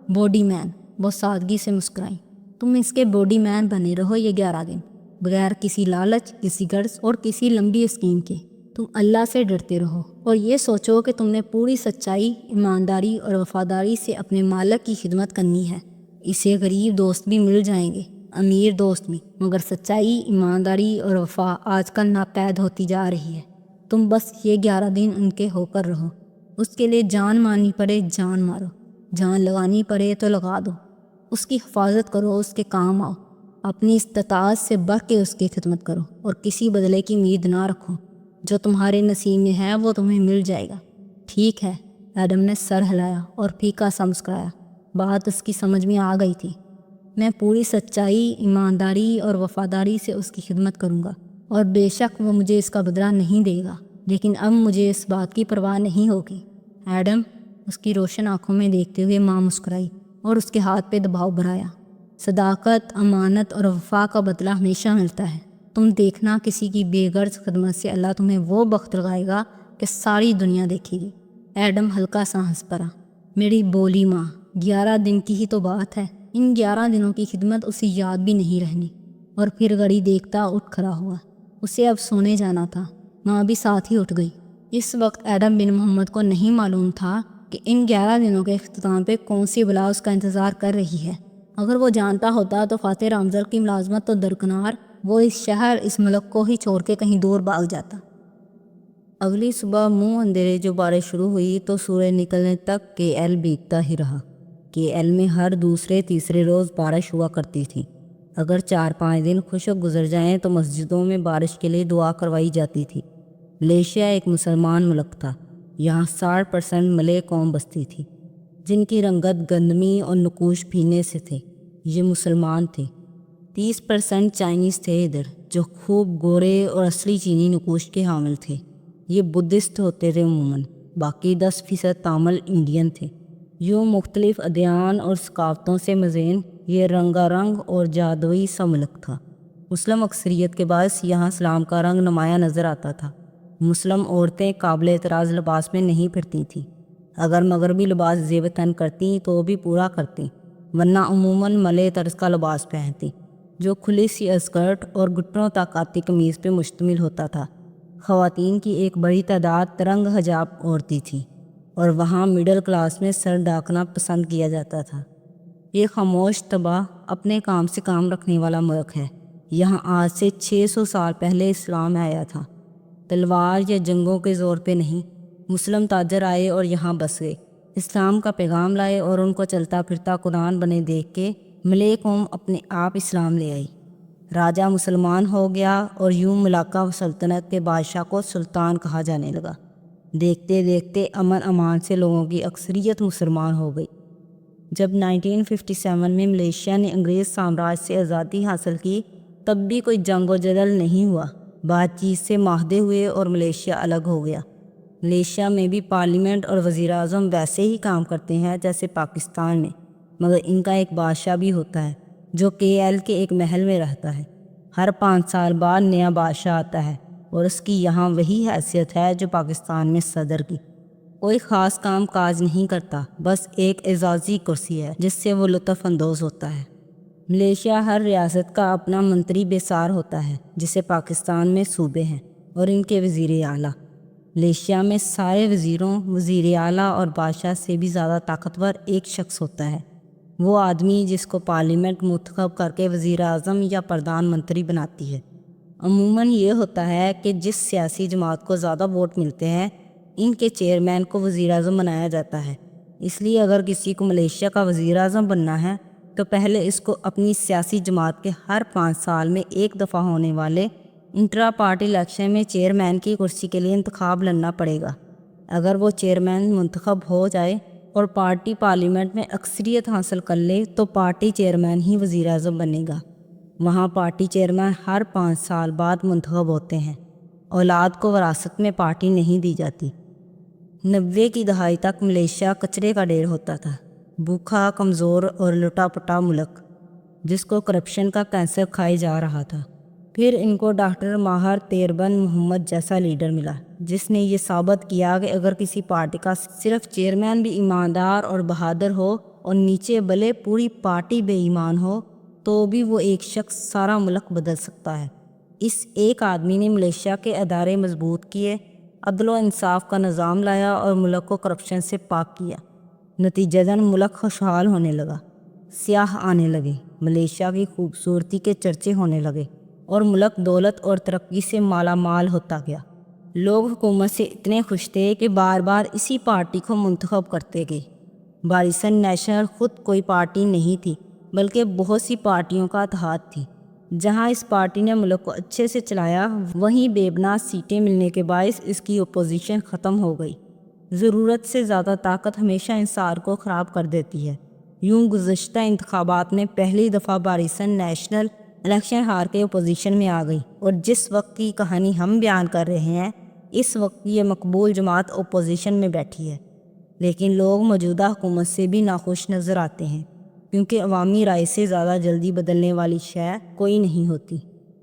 باڈی مین، وہ سادگی سے مسکرائیں۔ تم اس کے باڈی مین بنے رہو یہ 11 دن، بغیر کسی لالچ، کسی غرض اور کسی لمبی اسکیم کے۔ تم اللہ سے ڈرتے رہو اور یہ سوچو کہ تم نے پوری سچائی، ایمانداری اور وفاداری سے اپنے مالک کی خدمت کرنی ہے۔ اسے غریب دوست بھی مل جائیں گے، امیر دوست بھی، مگر سچائی، ایمانداری اور وفا آج کل ناپید ہوتی جا رہی ہے۔ تم بس یہ 11 دن ان کے ہو کر رہو۔ اس کے لیے جان مارنی پڑے جان مارو، جان لگانی پڑے تو لگا دو۔ اس کی حفاظت کرو، اس کے کام آؤ، اپنی استطاعت سے بڑھ کے اس کی خدمت کرو اور کسی بدلے کی امید نہ رکھو۔ جو تمہارے نصیب میں ہے وہ تمہیں مل جائے گا۔ ٹھیک ہے، ایڈم نے سر ہلایا اور پھیکا سا مسکرایا۔ بات اس کی سمجھ میں آ گئی تھی۔ میں پوری سچائی، ایمانداری اور وفاداری سے اس کی خدمت کروں گا اور بے شک وہ مجھے اس کا بدلہ نہیں دے گا، لیکن اب مجھے اس بات کی پرواہ نہیں ہوگی۔ ایڈم، اس کی روشن آنکھوں میں دیکھتے ہوئے ماں مسکرائی اور اس کے ہاتھ پہ دباؤ بڑھایا۔ صداقت، امانت اور وفا کا بدلہ ہمیشہ ملتا ہے۔ تم دیکھنا کسی کی بے غرض خدمت سے اللہ تمہیں وہ بخت لگائے گا کہ ساری دنیا دیکھے گی۔ ایڈم ہلکا سا ہنس پڑا۔ میری بولی ماں، 11 دن کی ہی تو بات ہے، ان 11 دنوں کی خدمت اسے یاد بھی نہیں رہنی۔ اور پھر گھڑی دیکھتا اٹھ کھڑا ہوا۔ اسے اب سونے جانا تھا۔ ماں بھی ساتھ ہی اٹھ گئی۔ اس وقت ایڈم بن محمد کو نہیں معلوم تھا کہ ان 11 دنوں کے اختتام پہ کون سی بلا اس کا انتظار کر رہی ہے۔ اگر وہ جانتا ہوتا تو فاتح رامزل کی ملازمت تو درکنار، وہ اس شہر، اس ملک کو ہی چھوڑ کے کہیں دور بھاگ جاتا۔ اگلی صبح منہ اندھیرے جو بارش شروع ہوئی تو سورج نکلنے تک KL بیتتا ہی رہا۔ KL میں ہر دوسرے تیسرے روز بارش ہوا کرتی تھی۔ اگر 4-5 دن خشک گزر جائیں تو مسجدوں میں بارش کے لیے دعا کروائی جاتی تھی۔ ملیشیا ایک مسلمان ملک تھا۔ یہاں 60% ملے قوم بستی تھی، جن کی رنگت گندمی اور نقوش بھینے سے تھے۔ یہ مسلمان تھے۔ 30% چائنیز تھے ادھر، جو خوب گورے اور اصلی چینی نقوش کے حامل تھے۔ یہ بدھسٹ ہوتے تھے عموماً، باقی 10% تامل انڈین تھے۔ یوں مختلف ادیان اور ثقافتوں سے مزین یہ رنگا رنگ اور جادوئی سا ملک تھا۔ مسلم اکثریت کے باعث یہاں اسلام کا رنگ نمایاں نظر آتا تھا۔ مسلم عورتیں قابل اعتراض لباس میں نہیں پھرتی تھیں۔ اگر مغربی لباس زیب تن کرتیں تو بھی پورا کرتیں، ورنہ عموماً ملے طرز کا لباس پہنتیں، جو کھلی سی اسکرٹ اور گھٹنوں تک آتی قمیض پہ مشتمل ہوتا تھا۔ خواتین کی ایک بڑی تعداد ترنگ حجاب اوڑھتی تھی اور وہاں مڈل کلاس میں سر ڈھانکنا پسند کیا جاتا تھا۔ یہ خاموش طبع اپنے کام سے کام رکھنے والا ملک ہے۔ یہاں آج سے 600 سال پہلے اسلام آیا تھا۔ تلوار یا جنگوں کے زور پہ نہیں، مسلم تاجر آئے اور یہاں بس گئے، اسلام کا پیغام لائے اور ان کو چلتا پھرتا قرآن بنے دیکھ کے ملے قوم اپنے آپ اسلام لے آئی۔ راجہ مسلمان ہو گیا اور یوں ملاقہ سلطنت کے بادشاہ کو سلطان کہا جانے لگا۔ دیکھتے دیکھتے امن امان سے لوگوں کی اکثریت مسلمان ہو گئی۔ جب 1957 میں ملیشیا نے انگریز سامراج سے آزادی حاصل کی، تب بھی کوئی جنگ و جدل نہیں ہوا۔ بات چیت سے معاہدے ہوئے اور ملیشیا الگ ہو گیا۔ ملیشیا میں بھی پارلیمنٹ اور وزیر اعظم ویسے ہی کام کرتے ہیں جیسے پاکستان میں، مگر ان کا ایک بادشاہ بھی ہوتا ہے جو KL کے ایک محل میں رہتا ہے۔ ہر 5 سال بعد نیا بادشاہ آتا ہے اور اس کی یہاں وہی حیثیت ہے جو پاکستان میں صدر کی۔ کوئی خاص کام کاج نہیں کرتا، بس ایک اعزازی کرسی ہے جس سے وہ لطف اندوز ہوتا ہے۔ ملیشیا ہر ریاست کا اپنا منتری بیسار ہوتا ہے، جسے پاکستان میں صوبے ہیں اور ان کے وزیر اعلیٰ۔ ملیشیا میں سارے وزیروں، وزیر اعلیٰ اور بادشاہ سے بھی زیادہ طاقتور ایک شخص ہوتا ہے، وہ آدمی جس کو پارلیمنٹ منتخب کر کے وزیر اعظم یا پردھان منتری بناتی ہے۔ عموماً یہ ہوتا ہے کہ جس سیاسی جماعت کو زیادہ ووٹ ملتے ہیں، ان کے چیئرمین کو وزیر اعظم بنایا جاتا ہے۔ اس لیے اگر کسی کو ملیشیا کا وزیر اعظم بننا ہے تو پہلے اس کو اپنی سیاسی جماعت کے ہر 5 سال میں ایک دفعہ ہونے والے انٹرا پارٹی الیکشن میں چیئرمین کی کرسی کے لیے انتخاب لڑنا پڑے گا۔ اگر وہ چیئرمین منتخب ہو جائے اور پارٹی پارلیمنٹ میں اکثریت حاصل کر لے تو پارٹی چیئرمین ہی وزیر اعظم بنے گا۔ وہاں پارٹی چیئرمین ہر 5 سال بعد منتخب ہوتے ہیں۔ اولاد کو وراثت میں پارٹی نہیں دی جاتی۔ 90 کی دہائی تک ملیشیا کچرے کا ڈھیر ہوتا تھا، بھوکا، کمزور اور لٹا پٹا ملک جس کو کرپشن کا کینسر کھائے جا رہا تھا۔ پھر ان کو ڈاکٹر ماہر تیربن محمد جیسا لیڈر ملا جس نے یہ ثابت کیا کہ اگر کسی پارٹی کا صرف چیئرمین بھی ایماندار اور بہادر ہو اور نیچے بھلے پوری پارٹی بے ایمان ہو تو بھی وہ ایک شخص سارا ملک بدل سکتا ہے۔ اس ایک آدمی نے ملیشیا کے ادارے مضبوط کیے، عدل و انصاف کا نظام لایا اور ملک کو کرپشن سے پاک کیا۔ نتیجتاً ملک خوشحال ہونے لگا، سیاح آنے لگے، ملیشیا کی خوبصورتی کے چرچے ہونے لگے اور ملک دولت اور ترقی سے مالا مال ہوتا گیا۔ لوگ حکومت سے اتنے خوش تھے کہ بار بار اسی پارٹی کو منتخب کرتے گئے۔ باریسن نیشنل خود کوئی پارٹی نہیں تھی بلکہ بہت سی پارٹیوں کا اتحاد تھی۔ جہاں اس پارٹی نے ملک کو اچھے سے چلایا، وہیں بے بنا سیٹیں ملنے کے باعث اس کی اپوزیشن ختم ہو گئی۔ ضرورت سے زیادہ طاقت ہمیشہ انصار کو خراب کر دیتی ہے۔ یوں گزشتہ انتخابات میں پہلی دفعہ باریسن نیشنل الیکشن ہار کے اپوزیشن میں آ گئی، اور جس وقت کی کہانی ہم بیان کر رہے ہیں اس وقت یہ مقبول جماعت اپوزیشن میں بیٹھی ہے۔ لیکن لوگ موجودہ حکومت سے بھی ناخوش نظر آتے ہیں، کیونکہ عوامی رائے سے زیادہ جلدی بدلنے والی شے کوئی نہیں ہوتی۔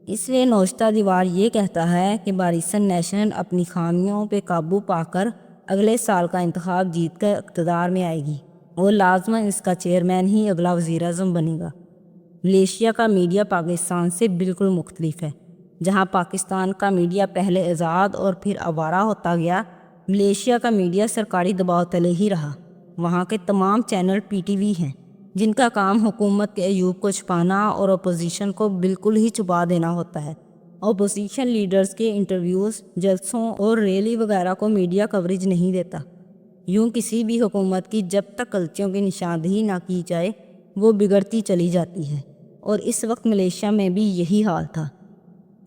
اس لیے نوشتہ دیوار یہ کہتا ہے کہ باریسن نیشنل اپنی خامیوں پہ قابو پا کر اگلے سال کا انتخاب جیت کر اقتدار میں آئے گی اور لازماً اس کا چیئرمین ہی اگلا وزیر اعظم بنے گا۔ ملیشیا کا میڈیا پاکستان سے بالکل مختلف ہے۔ جہاں پاکستان کا میڈیا پہلے آزاد اور پھر آوارہ ہوتا گیا، ملیشیا کا میڈیا سرکاری دباؤ تلے ہی رہا۔ وہاں کے تمام چینل PTV ہیں جن کا کام حکومت کے عیوب کو چھپانا اور اپوزیشن کو بالکل ہی چھپا دینا ہوتا ہے۔ اپوزیشن لیڈرز کے انٹرویوز، جلسوں اور ریلی وغیرہ کو میڈیا کوریج نہیں دیتا۔ یوں کسی بھی حکومت کی جب تک غلطیوں کی نشاندہی نہ کی جائے وہ بگڑتی چلی جاتی ہے، اور اس وقت ملیشیا میں بھی یہی حال تھا۔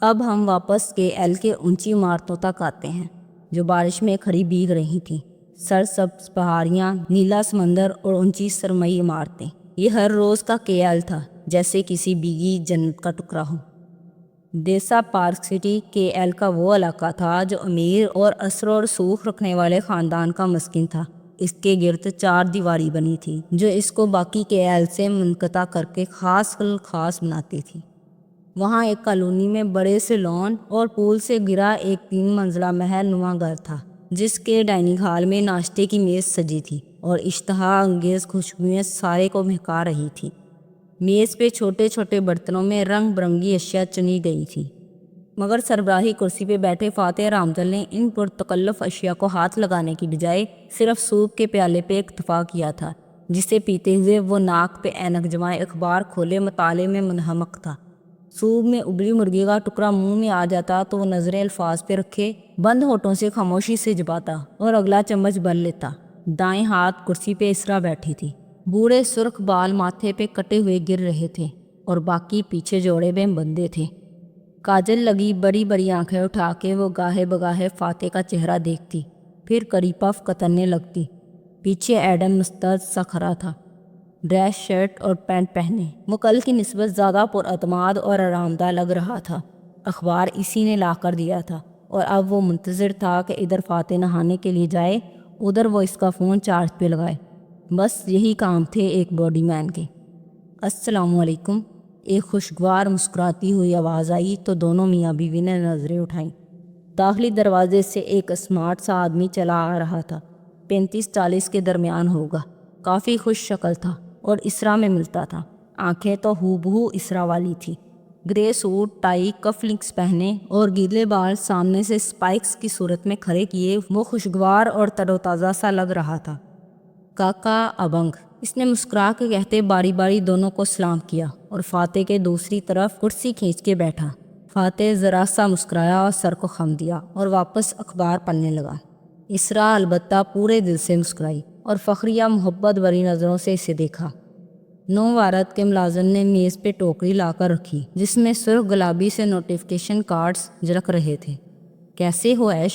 اب ہم واپس KL کے اونچی عمارتوں تک آتے ہیں جو بارش میں کھڑی بھیگ رہی تھیں۔ سرسبز پہاڑیاں، نیلا سمندر اور اونچی سرمئی عمارتیں، یہ ہر روز کا KL تھا، جیسے کسی بھیگی جنت کا ٹکڑا ہو۔ دیسا پارک سٹی KL کا وہ علاقہ تھا جو امیر اور اثر و رسوخ رکھنے والے خاندان کا مسکن تھا۔ اس کے گرد 4 دیواری بنی تھی جو اس کو باقی KL سے منقطع کر کے خاص الخاص بناتی تھی۔ وہاں ایک کالونی میں بڑے سے لان اور پول سے گرا ایک 3 منزلہ محل نما گھر تھا جس کے ڈائننگ ہال میں ناشتے کی میز سجی تھی اور اشتہا انگیز خوشبوئیں سارے کو مہکا رہی تھی۔ میز پہ چھوٹے چھوٹے برتنوں میں رنگ برنگی اشیاء چنی گئی تھی، مگر سربراہی کرسی پہ بیٹھے فاتح رامدل نے ان پرتکلف اشیاء کو ہاتھ لگانے کی بجائے صرف سوپ کے پیالے پہ اکتفا کیا تھا، جسے پیتے ہوئے وہ ناک پہ اینک جمائے اخبار کھولے مطالعے میں منہمک تھا۔ سوپ میں ابلی مرغی کا ٹکڑا منہ میں آ جاتا تو وہ نظریں الفاظ پہ رکھے بند ہونٹوں سے خاموشی سے چباتا اور اگلا چمچ بھر لیتا۔ دائیں ہاتھ کرسی پہ اسرا بیٹھی تھی، بوڑھے سرخ بال ماتھے پہ کٹے ہوئے گر رہے تھے اور باقی پیچھے جوڑے میں بندے تھے۔ کاجل لگی بڑی بڑی آنکھیں اٹھا کے وہ گاہے بگاہے فاتح کا چہرہ دیکھتی، پھر کری پف کترنے لگتی۔ پیچھے ایڈم مستعد سا کھڑا تھا، ڈریس شرٹ اور پینٹ پہنے، وہ کل کی نسبت زیادہ پراعتماد اور آرام دہ لگ رہا تھا۔ اخبار اسی نے لا کر دیا تھا اور اب وہ منتظر تھا کہ ادھر فاتح نہانے کے لیے جائے، ادھر وہ اس کا فون چارج پہ لگائے۔ بس یہی کام تھے ایک باڈی مین کے۔ السلام علیکم، ایک خوشگوار مسکراتی ہوئی آواز آئی تو دونوں میاں بیوی نے نظریں اٹھائیں۔ داخلی دروازے سے ایک اسمارٹ سا آدمی چلا آ رہا تھا، 35-40 کے درمیان ہوگا، کافی خوش شکل تھا اور اسرا میں ملتا تھا۔ آنکھیں تو ہو بہو اسرا والی تھی، گرے سوٹ، ٹائی، کف لنکس پہنے اور گیلے بال سامنے سے سپائکس کی صورت میں کھڑے کیے وہ خوشگوار اور تر و تازہ سا لگ رہا تھا۔ کاکا ابنگ، اس نے مسکرا کے کہتے باری باری دونوں کو سلام کیا اور فاتح کے دوسری طرف کرسی کھینچ کے بیٹھا۔ فاتح ذرا سا مسکرایا اور سر کو خم دیا اور واپس اخبار پڑھنے لگا۔ اسرا البتہ پورے دل سے مسکرائی اور فخریہ محبت بھری نظروں سے اسے دیکھا۔ نوبھارت کے ملازم نے میز پہ ٹوکری لا کر رکھی جس میں سرخ گلابی سے نوٹیفیکیشن کارڈز جھلک رہے تھے۔ کیسے ہو ایش؟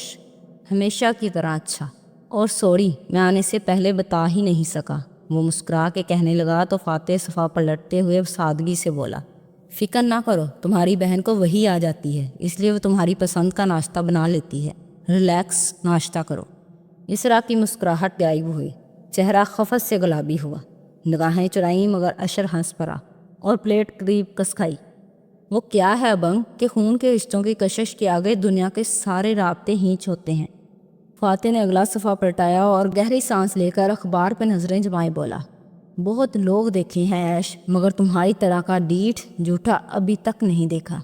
ہمیشہ کی طرح اچھا، اور سوری میں آنے سے پہلے بتا ہی نہیں سکا، وہ مسکرا کے کہنے لگا تو فاتح صفحہ پلٹتے ہوئے سادگی سے بولا، فکر نہ کرو، تمہاری بہن کو وہی آ جاتی ہے، اس لیے وہ تمہاری پسند کا ناشتہ بنا لیتی ہے، ریلیکس ناشتہ کرو۔ اسرا کی مسکراہٹ غائب ہوئی، چہرہ خفت سے گلابی ہوا، نگاہیں چرائیں مگر اشر ہنس پڑا اور پلیٹ قریب کس کھائی۔ وہ کیا ہے ابنگ کہ خون کے رشتوں کی کشش کے آگے دنیا کے سارے رابطے ہینچ ہوتے ہیں۔ فاتح نے اگلا صفحہ پلٹایا اور گہری سانس لے کر اخبار پہ نظریں جمائے بولا، بہت لوگ دیکھے ہیں ایش، مگر تمہاری طرح کا ڈیٹھ جھوٹا ابھی تک نہیں دیکھا۔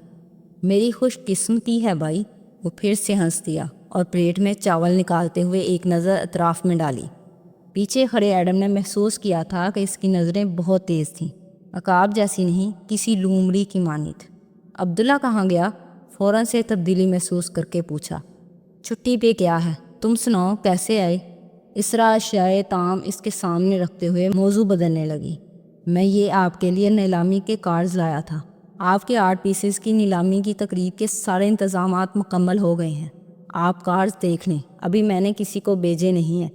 میری خوش قسمتی ہے بھائی، وہ پھر سے ہنس دیا اور پلیٹ میں چاول نکالتے ہوئے ایک نظر اطراف میں ڈالی۔ پیچھے کھڑے ایڈم نے محسوس کیا تھا کہ اس کی نظریں بہت تیز تھیں، عقاب جیسی نہیں، کسی لومڑی کی مانند۔ عبداللہ کہاں گیا؟ فوراً سے تبدیلی محسوس کر کے پوچھا۔ چھٹی پہ کیا ہے، تم سناؤ کیسے آئے؟ اسرا اشیائے طعام اس کے سامنے رکھتے ہوئے موضوع بدلنے لگی۔ میں یہ آپ کے لیے نیلامی کے کارڈز لایا تھا، آپ کے آرٹ پیسز کی نیلامی کی تقریب کے سارے انتظامات مکمل ہو گئے ہیں، آپ کارڈز دیکھ لیں، ابھی میں نے کسی کو بھیجے نہیں ہیں۔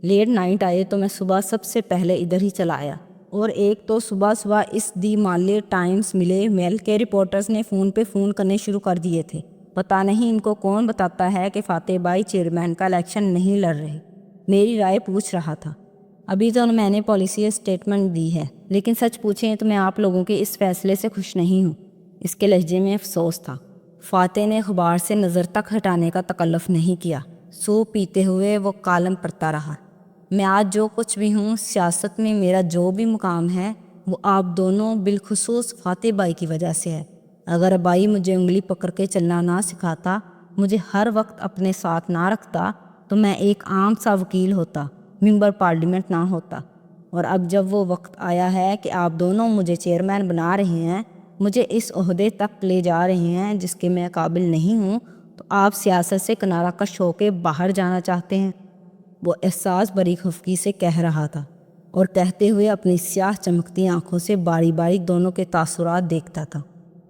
لیٹ نائٹ آئے تو میں صبح سب سے پہلے ادھر ہی چلا آیا، اور ایک تو صبح اس دی مالی ٹائمز ملے میل کے رپورٹرز نے فون پہ فون کرنے شروع کر دیے تھے، پتہ نہیں ان کو کون بتاتا ہے کہ فاتح بھائی چیئرمین کا الیکشن نہیں لڑ رہے، میری رائے پوچھ رہا تھا۔ ابھی تو میں نے پالیسی اسٹیٹمنٹ دی ہے، لیکن سچ پوچھیں تو میں آپ لوگوں کے اس فیصلے سے خوش نہیں ہوں۔ اس کے لہجے میں افسوس تھا۔ فاتح نے اخبار سے نظر تک ہٹانے کا تکلف نہیں کیا، سوپ پیتے ہوئے وہ کالم پڑھتا رہا۔ میں آج جو کچھ بھی ہوں، سیاست میں میرا جو بھی مقام ہے، وہ آپ دونوں بالخصوص فاتح بھائی کی وجہ سے ہے۔ اگر بھائی مجھے انگلی پکڑ کے چلنا نہ سکھاتا، مجھے ہر وقت اپنے ساتھ نہ رکھتا، تو میں ایک عام سا وکیل ہوتا، ممبر پارلیمنٹ نہ ہوتا۔ اور اب جب وہ وقت آیا ہے کہ آپ دونوں مجھے چیئرمین بنا رہے ہیں، مجھے اس عہدے تک لے جا رہے ہیں جس کے میں قابل نہیں ہوں، تو آپ سیاست سے کنارہ کش ہو کے باہر جانا چاہتے ہیں، وہ احساس بڑی خفگی سے کہہ رہا تھا اور کہتے ہوئے اپنی سیاہ چمکتی آنکھوں سے باری باری دونوں کے تاثرات دیکھتا تھا۔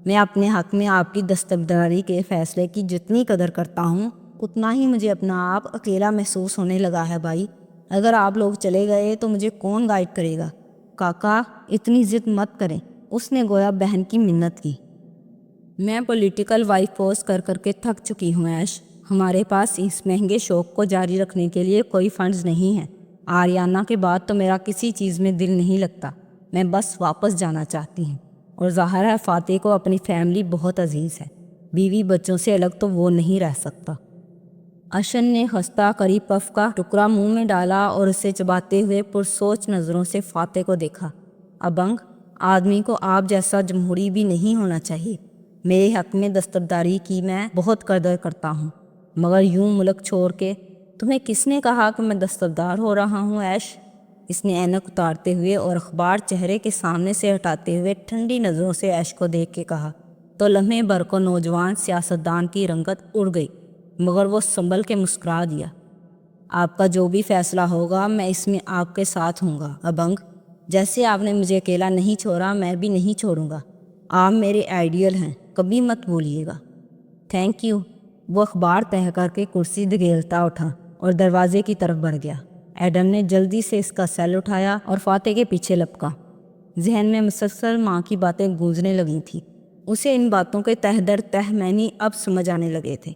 میں اپنے حق میں آپ کی دستبرداری کے فیصلے کی جتنی قدر کرتا ہوں، اتنا ہی مجھے اپنا آپ اکیلا محسوس ہونے لگا ہے بھائی۔ اگر آپ لوگ چلے گئے تو مجھے کون گائیڈ کرے گا؟ کاکا اتنی ضد مت کریں، اس نے گویا بہن کی منت کی۔ میں پولیٹیکل وائف پوسٹ کر کے تھک چکی ہوں ایش، ہمارے پاس اس مہنگے شوق کو جاری رکھنے کے لیے کوئی فنڈز نہیں ہیں۔ آریانہ کے بعد تو میرا کسی چیز میں دل نہیں لگتا، میں بس واپس جانا چاہتی ہوں، اور ظاہر ہے فاتح کو اپنی فیملی بہت عزیز ہے، بیوی بچوں سے الگ تو وہ نہیں رہ سکتا۔ اشن نے خستہ کری پف کا ٹکڑا منہ میں ڈالا اور اسے چباتے ہوئے پرسوچ نظروں سے فاتح کو دیکھا۔ ابنگ آدمی کو آپ جیسا جمہوری بھی نہیں ہونا چاہیے، میرے حق میں دستبرداری کی میں بہت قدر کرتا ہوں، مگر یوں ملک چھوڑ کے، تمہیں کس نے کہا کہ میں دستبردار ہو رہا ہوں ایش؟ اس نے اینک اتارتے ہوئے اور اخبار چہرے کے سامنے سے ہٹاتے ہوئے ٹھنڈی نظروں سے ایش کو دیکھ کے کہا، تو لمحے بھر کو نوجوان سیاستدان کی رنگت اڑ گئی، مگر وہ سنبھل کے مسکرا دیا۔ آپ کا جو بھی فیصلہ ہوگا میں اس میں آپ کے ساتھ ہوں گا ابنگ، جیسے آپ نے مجھے اکیلا نہیں چھوڑا میں بھی نہیں چھوڑوں گا، آپ میرے آئیڈیل ہیں، کبھی مت بھولیے گا۔ تھینک یو، وہ اخبار تہہ کر کے کرسی دھکیلتا اٹھا اور دروازے کی طرف بڑھ گیا۔ ایڈم نے جلدی سے اس کا سیل اٹھایا اور فاتح کے پیچھے لپکا۔ ذہن میں مسلسل ماں کی باتیں گونجنے لگی تھیں، اسے ان باتوں کے تہ در تہ معنی اب سمجھ آنے لگے تھے۔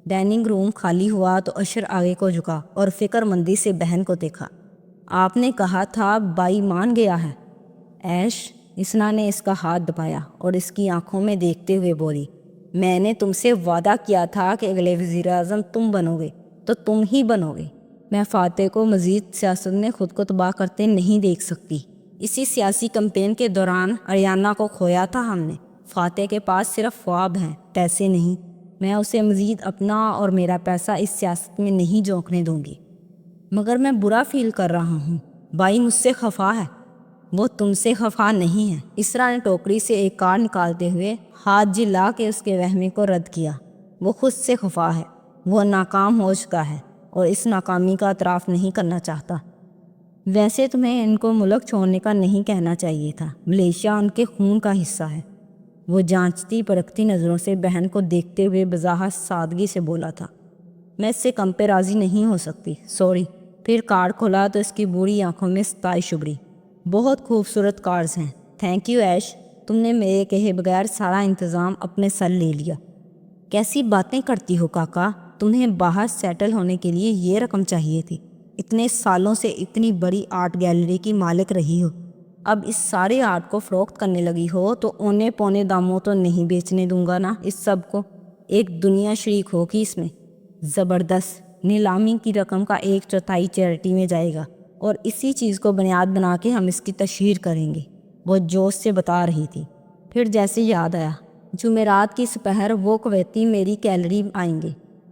ڈائننگ روم خالی ہوا تو اشر آگے کو جھکا اور فکر مندی سے بہن کو دیکھا۔ آپ نے کہا تھا بائی مان گیا ہے۔ ایش، اسنا نے اس کا ہاتھ دبایا اور اس کی آنکھوں میں دیکھتے ہوئے بولی، میں نے تم سے وعدہ کیا تھا کہ اگلے وزیر اعظم تم بنو گے تو تم ہی بنو گے۔ میں فاتح کو مزید سیاست میں خود کو تباہ کرتے نہیں دیکھ سکتی۔ اسی سیاسی کمپین کے دوران اریانہ کو کھویا تھا ہم نے۔ فاتح کے پاس صرف خواب ہیں، پیسے نہیں۔ میں اسے مزید اپنا اور میرا پیسہ اس سیاست میں نہیں جھونکنے دوں گی۔ مگر میں برا فیل کر رہا ہوں، بائی مجھ سے خفا ہے۔ وہ تم سے خفا نہیں ہے۔ اسرا نے ٹوکری سے ایک کارڈ نکالتے ہوئے ہاتھ جلا کے اس کے وہمے کو رد کیا۔ وہ خود سے خفا ہے۔ وہ ناکام ہو چکا ہے اور اس ناکامی کا اعتراف نہیں کرنا چاہتا۔ ویسے تمہیں ان کو ملک چھوڑنے کا نہیں کہنا چاہیے تھا۔ ملیشیا ان کے خون کا حصہ ہے۔ وہ جانچتی پرکھتی نظروں سے بہن کو دیکھتے ہوئے بظاہر سادگی سے بولا تھا، میں اس سے کم پہ راضی نہیں ہو سکتی، سوری۔ پھر کارڈ کھولا تو اس کی بوڑھی آنکھوں میں ستائش ابھری۔ بہت خوبصورت کارڈز ہیں، تھینک یو ایش، تم نے میرے کہے بغیر سارا انتظام اپنے سر لے لیا۔ کیسی باتیں کرتی ہو کاکا، تمہیں باہر سیٹل ہونے کے لیے یہ رقم چاہیے تھی۔ اتنے سالوں سے اتنی بڑی آرٹ گیلری کی مالک رہی ہو، اب اس سارے آرٹ کو فروخت کرنے لگی ہو تو اونے پونے داموں تو نہیں بیچنے دوں گا نا اس سب کو۔ ایک دنیا شریک ہوگی اس میں۔ زبردست، نیلامی کی رقم کا 1/4 چیریٹی میں جائے گا اور اسی چیز کو بنیاد بنا کے ہم اس کی تشہیر کریں گے، وہ جوش سے بتا رہی تھی۔ پھر جیسے یاد آیا، جمعرات کی سپہر وہ کویتی میری گیلری آئیں گے۔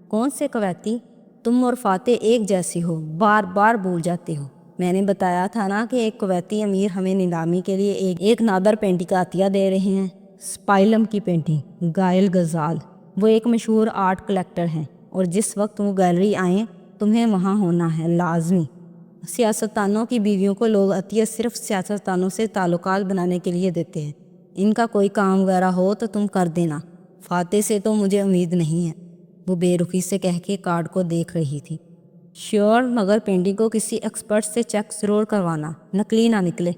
کون سے کویتی؟ تم اور فاتح ایک جیسی ہو، بار بار بھول جاتے ہو۔ میں نے بتایا تھا نا کہ ایک کویتی امیر ہمیں نیلامی کے لیے ایک نادر پینٹنگ کا عطیہ دے رہے ہیں، سپائلم کی پینٹنگ، گائل غزال۔ وہ ایک مشہور آرٹ کلیکٹر ہیں اور جس وقت وہ گیلری آئیں تمہیں وہاں ہونا ہے، لازمی۔ سیاستدانوں کی بیویوں کو لوگ عطیہ صرف سیاستدانوں سے تعلقات بنانے کے لیے دیتے ہیں۔ ان کا کوئی کام وغیرہ ہو تو تم کر دینا۔ فاتح سے تو مجھے امید نہیں ہے، وہ بے رخی سے کہہ کے کارڈ کو دیکھ رہی تھی۔ شیور، مگر پینٹنگ کو کسی ایکسپرٹ سے چیک ضرور کروانا، نقلی نہ نکلے۔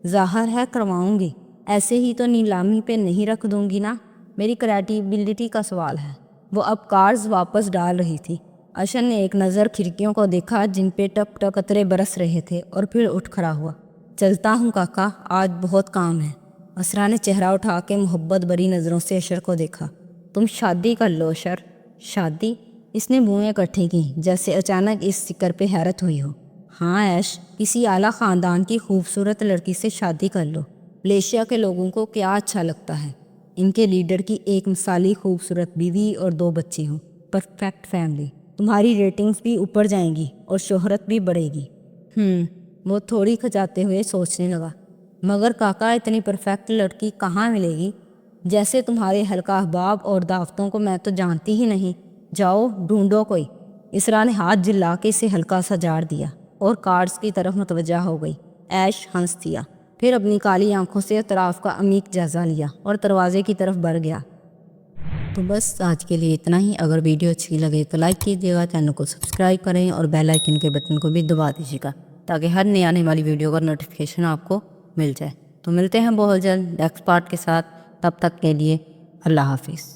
ظاہر ہے کرواؤں گی، ایسے ہی تو نیلامی پہ نہیں رکھ دوں گی نا، میری کریڈیبلٹی کا سوال ہے۔ وہ اب کارڈز واپس ڈال رہی تھی۔ اشر نے ایک نظر کھڑکیوں کو دیکھا جن پہ ٹپ ٹپ قطرے برس رہے تھے اور پھر اٹھ کھڑا ہوا۔ چلتا ہوں کاکا، آج بہت کام ہے۔ اسرا نے چہرہ اٹھا کے محبت بھری نظروں سے اشر کو دیکھا۔ تم شادی کر لو اشر۔ شادی؟ اس نے منہیں اکٹھی کی جیسے اچانک اس ذکر پہ حیرت ہوئی ہو۔ ہاں ایش، کسی اعلیٰ خاندان کی خوبصورت لڑکی سے شادی کر لو۔ ملیشیا کے لوگوں کو کیا اچھا لگتا ہے؟ ان کے لیڈر کی ایک مثالی خوبصورت بیوی اور 2 بچے ہوں، پرفیکٹ فیملی۔ تمہاری ریٹنگز بھی اوپر جائیں گی اور شہرت بھی بڑھے گی۔ وہ تھوڑی کھچاتے ہوئے سوچنے لگا، مگر کاکا اتنی پرفیکٹ لڑکی کہاں ملے گی؟ جیسے تمہارے حلقہ احباب اور دعوتوں کو میں تو جانتی ہی نہیں۔ جاؤ ڈھونڈو کوئی۔ اسرا نے ہاتھ جلا کے اسے ہلکا سا جاڑ دیا اور کارڈز کی طرف متوجہ ہو گئی۔ ایش ہنس دیا، پھر اپنی کالی آنکھوں سے اطراف کا عمیق جائزہ لیا اور دروازے کی طرف بڑھ گیا۔ تو بس آج کے لیے اتنا ہی۔ اگر ویڈیو اچھی لگے تو لائک کیجیے گا، چینل کو سبسکرائب کریں اور بیل آئیکن کے بٹن کو بھی دبا دیجیے گا تاکہ ہر نئی آنے والی ویڈیو کا نوٹیفیکیشن آپ کو مل جائے۔ تو ملتے ہیں بہت جلد نیکسٹ پارٹ کے ساتھ، تب تک کے لیے اللہ حافظ۔